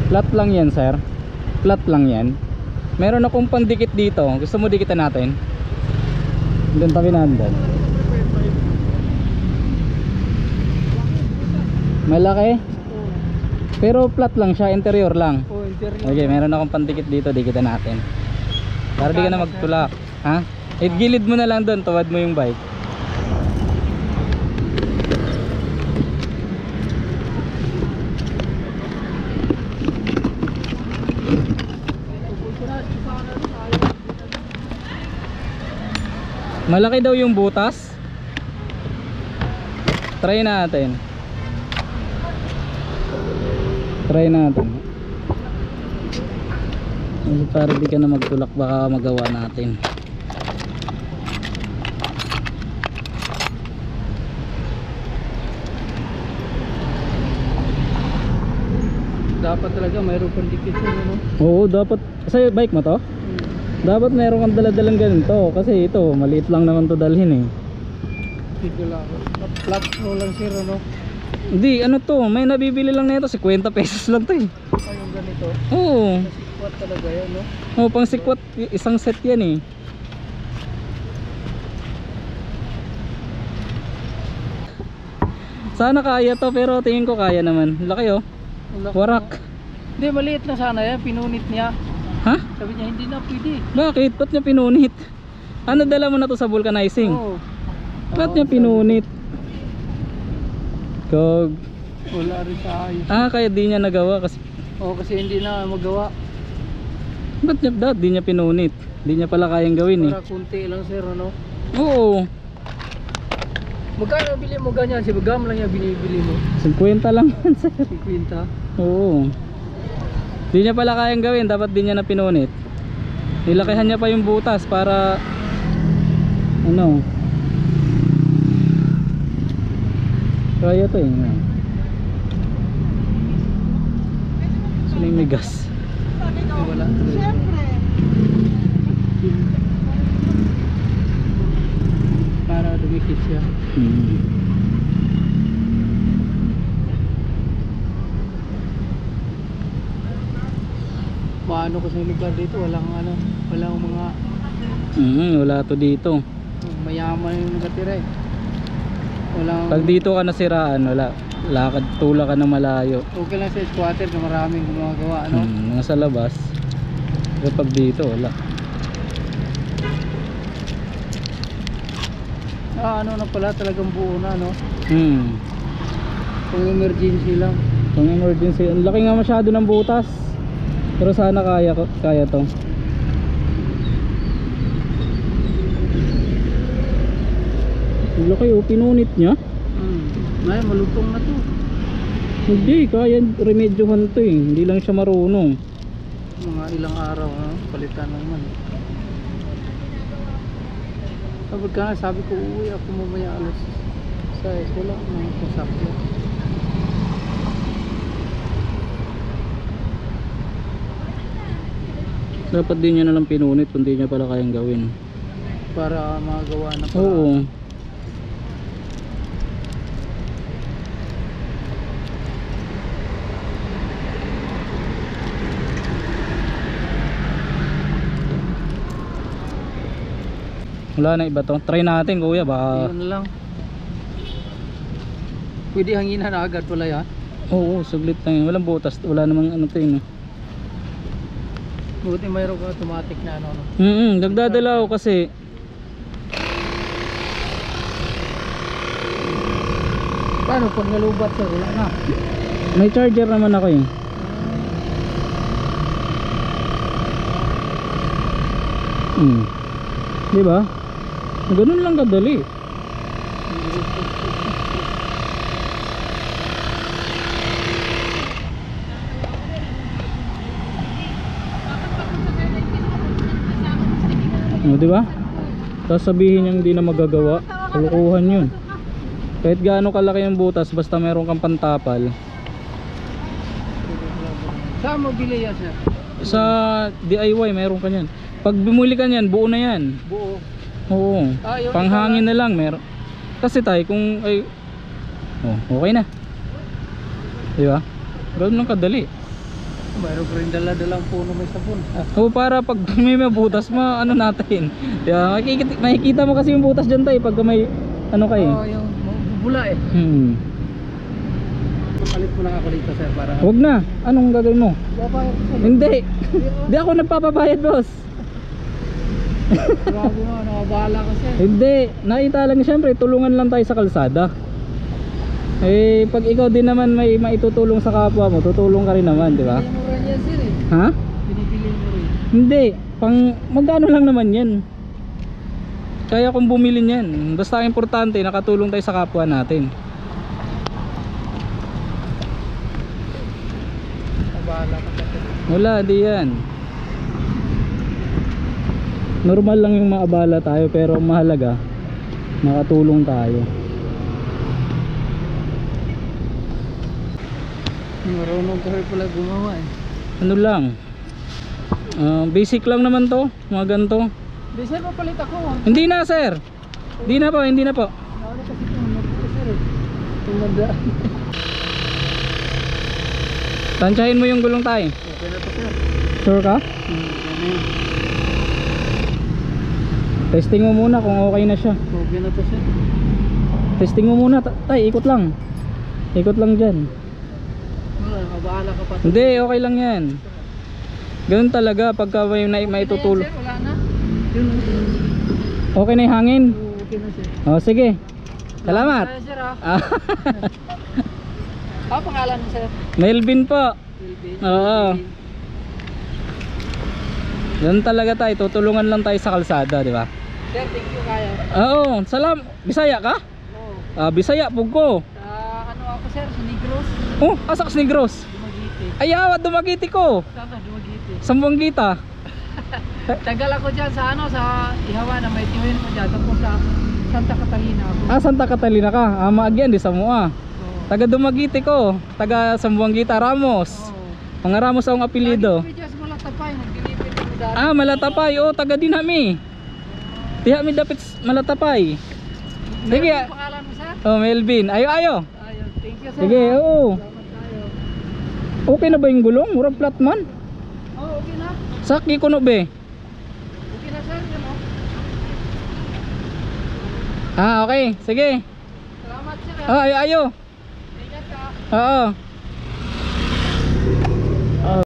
Flat lang yan, sir. Flat lang yan. Meron akong pandikit dito. Gusto mo dikitan natin? Doon tabi nandun. Malaki? Pero flat lang siya, interior lang. Okay, meron akong pandikit dito, dikitan natin. Para di ka na magtulak. Ha? Gilid mo na lang doon, tuwad mo yung bike. Malaki daw yung butas. Try natin. Try natin. Para di ka na magtulak, baka magawa natin. Dapat talaga mayroon pang dikit yun, ano? Oo, dapat. Sa bike mo to? Dapat meron kang daladalang ganito. Kasi ito, maliit lang naman to dalhin eh. Hindi ko lang. Flat mo lang sir, ano? Hindi, ano to, may nabibili lang nito, 50 pesos lang to eh. Ay, yung ganito. Oo. Sikwat talaga yan, no? Oo, pang sikwat, isang set yan eh. Sana kaya to, pero tingin ko kaya naman. Laki oh. Warak. Hindi, maliit na sana yan. Pinunit niya. Ha? Sabi niya, hindi na pwede. Bakit? Ba't niya pinunit? Ano, dala mo na to sa vulcanizing? Oo. Ba't niya pinunit? Kog. Wala rin sa ayos. Ah, kaya di niya nagawa kasi. Oo, kasi hindi na magawa. Ba't niya, di niya pinunit? Di niya pala kayang gawin eh. Para kunti lang sir, ano? Oo. Magkano bili mo ganyan? Si Bagam lang yung binibili mo. 50 lang yan sir. 50. Oo. Di niya pala kayang gawin, dapat di niya na pinunit. Nilakihan niya pa yung butas para ano. Kaya to eh. Sino yung may gas? Wala. Para dumikit siya. Paano kasi yung lugar dito, walang ano, walang mga Wala to dito. mayaman yung nagatira eh. Walang, Pag dito ka nasiraan, wala. Lakad, tula ka na malayo. okay lang sa squatter na maraming gumagawa, ano? Nasa labas. Pero pag dito, wala. Ano na pala, talagang buo na, no? Kung Kung emergency lang. emergency, ang laki nga masyado ng butas. Pero sana kaya to. Ang laki oh, pinunit niya. Ngayon, malutong na to. Hindi, kaya remedyohan to eh. Hindi lang siya marunong. Mga ilang araw, no? Palitan lang man. Kapag ka, sabi ko, uuwi ako mamaya alas 6. Wala ko mga pasakya. Dapat din niya nalang pinunit kung di niya pala kayang gawin. Para magawa na pala. Oo. Wala na iba to. Try natin kuya, baka. Yun lang. Pwede hanginan na agad pala yan. Oo, saglit lang yun. Walang butas. Wala namang ano to yun. Buti mayroon ka automatic na ano. Nagdadala ako kasi. Paano pag nalubat sir? Wala na. May charger naman ako eh. Diba? Ganun lang kadali. Diba? Sasabihin niyang hindi na magagawa. Kalukuhan yun. Kahit gaano kalaki yung butas, basta meron kang pantapal. Saan mo bili yan sir? Sa DIY meron ka yan. Pag bumuli ka yan, buo na yan. Buo. Oo. Panghangin na lang meron. Kasi tayo kung ay okay na. Di ba? Ganoon lang kadali. Mayroon ko rin dala-dalang puno may sabon. O para pag may butas ano natin. Diba? Makikita mo kasi yung butas dyan tayo pag may ano kayo. Oo, yung bubula eh. Papalit mo lang ako dito sir para... Huwag na. Anong gagawin mo? Babayad ko sir. Hindi. Hindi ako nagpapabayad, boss. Grabe mo, nakabahala ko sir. Hindi. Nakita lang siyempre, tulungan lang tayo sa kalsada. Eh, pag ikaw din naman may maitutulong sa kapwa mo, tutulong ka rin naman, di ba? Binibili mo rin yan sir eh. Ha? Binibili mo rin. Hindi. Magkano lang naman yan. Kaya kung bumili niyan. Basta ang importante, nakatulong tayo sa kapwa natin. Nakabahala ko sir. Wala, di yan. Normal lang yung maabala tayo, pero ang mahalaga, nakatulong tayo. Marunong ko rin pala gumawa eh. Ano lang, basic lang naman to, mga ganito. Di sir, papalit ako. Hindi na sir. Hindi na po, hindi na po. Nauna kasi pumunod ko sir eh. Tumanda. Tansyahin mo yung gulong tayo. Okay na to sir. Sure ka? Ano? Testing mo muna kung okay na siya. Okay na to sir. Testing mo muna, tay, ikot lang. Ikot lang dyan. Wala, nakabahala ka pa. Hindi, okay lang yan. Ganun talaga pagka may tutulong. Sir, wala na. Yun. Okay na yung hangin? Okay na sir. O sige. Salamat. Tayo, sir ah. Ah, Ano pangalan mo sir? Melvin po. Wilby. Oo. Ganun talaga tayo, tutulungan lang tayo sa kalsada, di ba? Sir, thank you kayo. Oo, salam. Bisaya ka? No. Bisaya, Pugo. Sa ano ako sir, sa Negros. Oh, asak Negros. Dumagiti. Ayaw, dumagiti ko. Saan ka Dumagiti? Sambuangita. Tagal ako dyan sa ano, sa Ihawa na may tiwin ko dyan. Tapos sa Santa Catalina ako. Santa Catalina ka. Maagyan, di sa mua. Oo. Taga Dumagiti ko. Taga Sambuangita, Ramos. Oo. Mga Ramos ang apelido. Lagi ko dyan sa Malatapay, nag-deliver ko dati. Malatapay. Taga din kami. Tiha mi dapit Malatapay. Sige. Meron yung pangalan mo sir? Melvin. Ayo. Ayun, thank you sir. Sige, oo. Salamat tayo. Okay na ba yung gulong? Murag flat man. Oo, okay na. Saki ko no be. Okay na sir, yun o. Okay. Sige. Salamat sir. Ayo. Ingat ka. Oo.